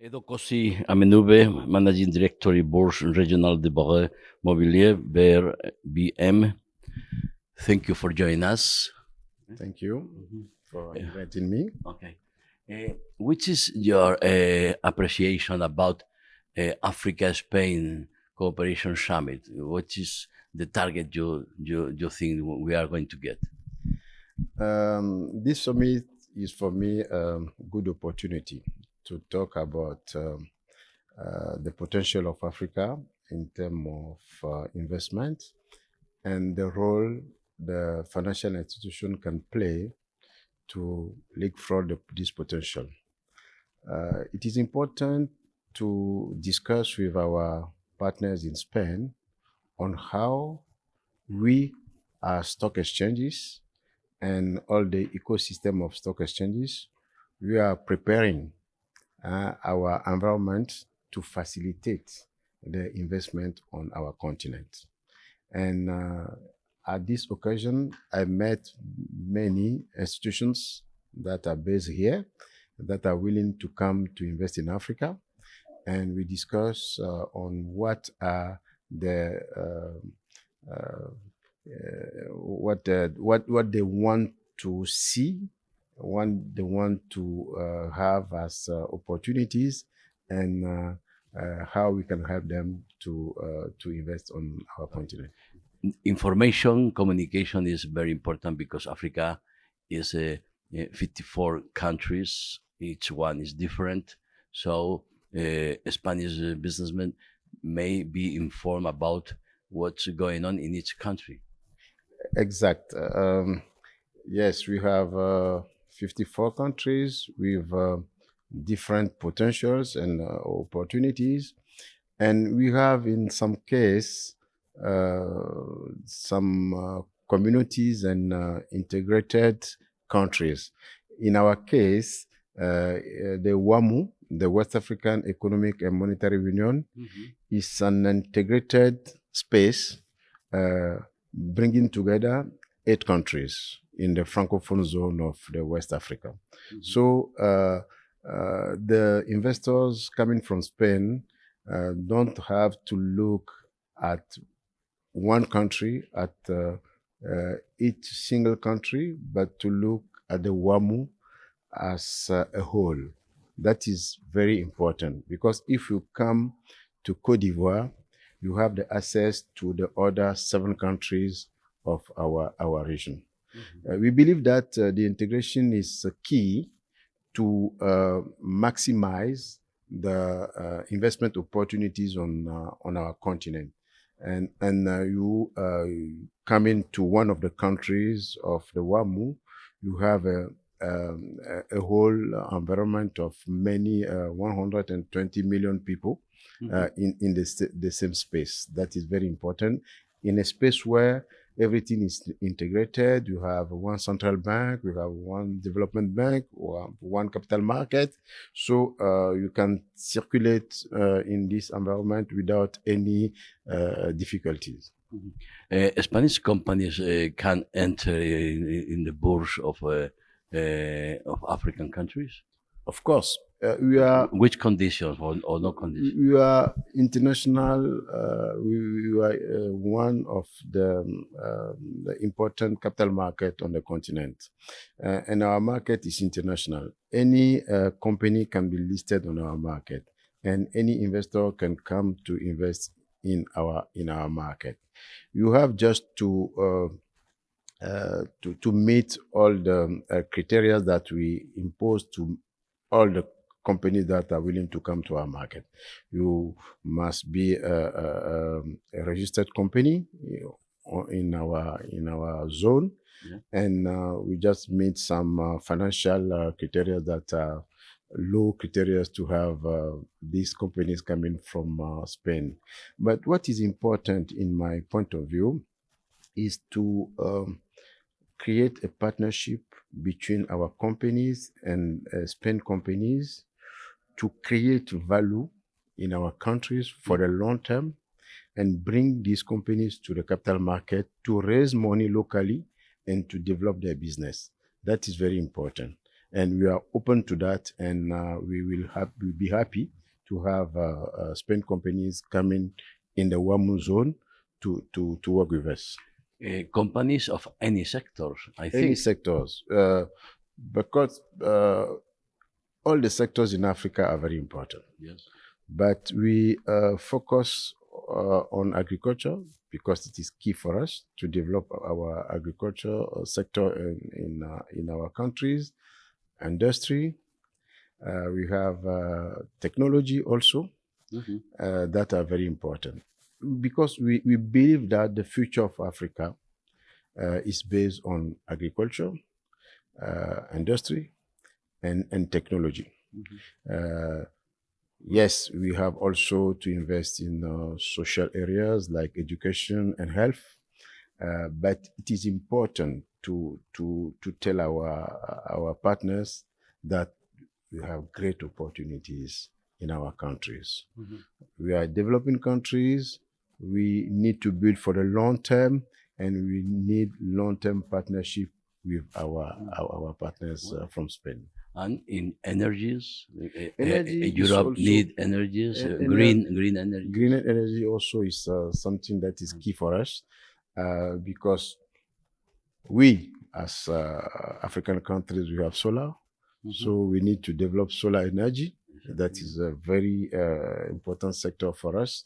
Edoh Kossi, Amenounve, Managing Director, Bourse Regional de Barre Mobilier, BRVM. Thank you for joining us. Thank you for inviting me. Okay. Which is your appreciation about Africa-Spain Cooperation Summit? What is the target you think we are going to get? This summit is for me a good opportunity to talk about the potential of Africa in terms of investment and the role the financial institution can play to leapfrog this potential. It is important to discuss with our partners in Spain on how we, as stock exchanges and all the ecosystem of stock exchanges, we are preparing our environment to facilitate the investment on our continent. And at this occasion, I met many institutions that are based here that are willing to come to invest in Africa. And we discuss on what are the what they want to see, what they want to have as opportunities, and how we can help them to invest on our continent. Information communication is very important because Africa is 54 countries. Each one is different. So Spanish businessmen may be informed about what's going on in each country. Exact. Yes, we have 54 countries with different potentials and opportunities. And we have, in some case, some communities and integrated countries. In our case, the WAMU, the West African Economic and Monetary Union, is an integrated space bringing together 8 countries in the Francophone zone of the West Africa. So the investors coming from Spain don't have to look at one country, at each single country, but to look at the WAMU as a whole. That is very important because if you come to Côte d'Ivoire, you have the access to the other 7 countries of our region. We believe that the integration is key to maximize the investment opportunities on our continent. And you coming to one of the countries of the WAMU, you have a whole environment of many 120 million people in the same space. That is very important. In a space where everything is integrated, you have one central bank, you have one development bank, or one capital market. So you can circulate in this environment without any difficulties. Spanish companies can enter in the bourse of African countries. Of course, we are. Which conditions or no conditions? We are international. We are one of the important capital market on the continent, and our market is international. Any company can be listed on our market, and any investor can come to invest in our market. You have just to meet all the criteria that we impose to all the companies that are willing to come to our market. You must be a registered company in our zone, and we just meet some financial criteria that are low criteria to have these companies coming from Spain. But what is important in my point of view is to create a partnership between our companies and Spain companies to create value in our countries for the long term and bring these companies to the capital market to raise money locally and to develop their business. That is very important. and we are open to that, and we'll be happy to have Spain companies coming in the WAMU zone to work with us. Companies of any sectors, I think. Any sectors, because all the sectors in Africa are very important. Yes. But we focus on agriculture because it is key for us to develop our agriculture sector in our countries. Industry, we have technology also that are very important, because we believe that the future of Africa is based on agriculture, industry, and technology. Yes, we have also to invest in social areas like education and health, but it is important to tell our partners that we have great opportunities in our countries. We are developing countries. We need to build for the long term, and we need long-term partnership with our partners from Spain. And in energies, Energy is Europe also- need energies, green energy. Green energy also is something that is key for us, because we, as African countries, we have solar, so we need to develop solar energy. That is a very important sector for us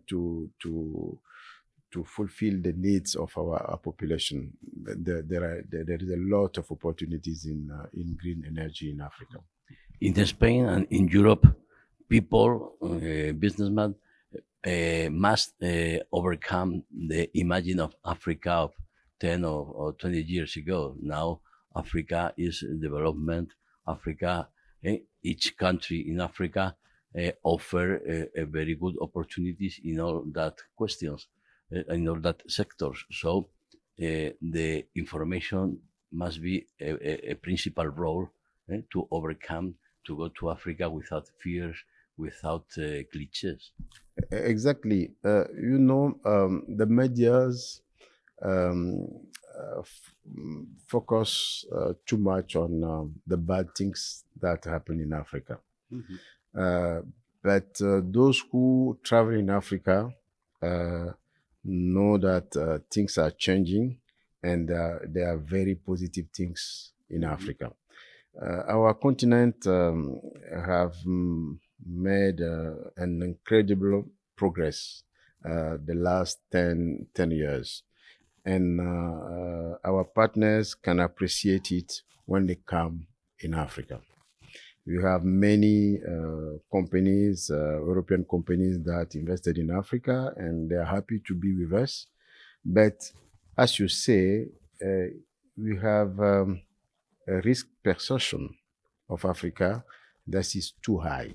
to fulfill the needs of our population. There is a lot of opportunities in green energy in Africa. In Spain and in Europe, people, businessmen, must overcome the imagine of Africa of 10 or 20 years ago. Now, Africa is development. Africa, each country in Africa offer a very good opportunities in all that questions, in all that sectors. So the information must be a principal role to overcome, to go to Africa without fears, without cliches. Exactly. The medias focus too much on the bad things that happen in Africa. But those who travel in Africa know that things are changing, and there are very positive things in Africa. Our continent have made an incredible progress the last 10 years. And our partners can appreciate it when they come in Africa. We have many companies, European companies that invested in Africa, and they're happy to be with us. But as you say, we have a risk perception of Africa that is too high.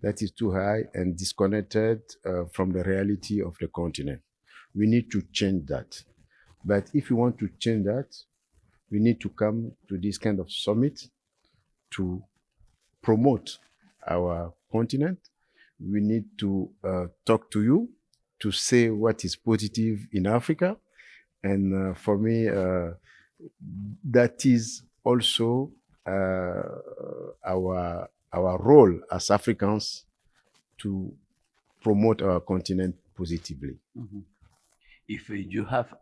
That is too high and disconnected from the reality of the continent. We need to change that. But if we want to change that, we need to come to this kind of summit to promote our continent. We need to talk to you to say what is positive in Africa. And for me, that is also our role as Africans to promote our continent positively. If you have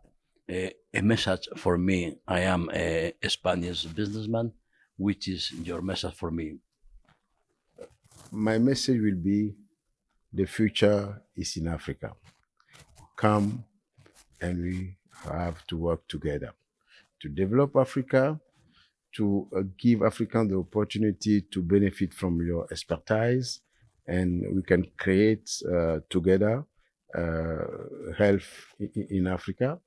a message for me, I am a Spanish businessman. Which is your message for me? My message will be, the future is in Africa. Come, and we have to work together to develop Africa, to give Africans the opportunity to benefit from your expertise, and we can create together health in Africa,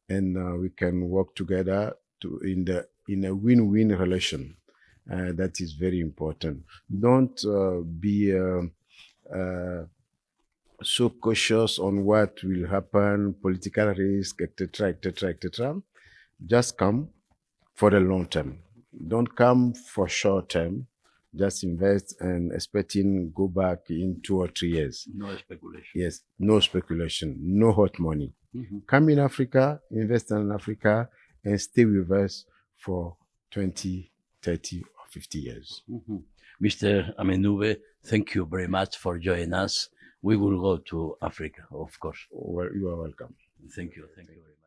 and we can work together in a win-win relation. That is very important. Don't be so cautious on what will happen, political risk, etc., etc., etc. Just come for the long term. Don't come for short term. Just invest and expecting go back in 2 or 3 years. No speculation. Yes, no speculation, no hot money. Come in Africa, invest in Africa, and stay with us for 20, 30, 50 years. Mr. Amenounve, thank you very much for joining us. We will go to Africa, of course. Well, you are welcome. Thank you. Thank you very much.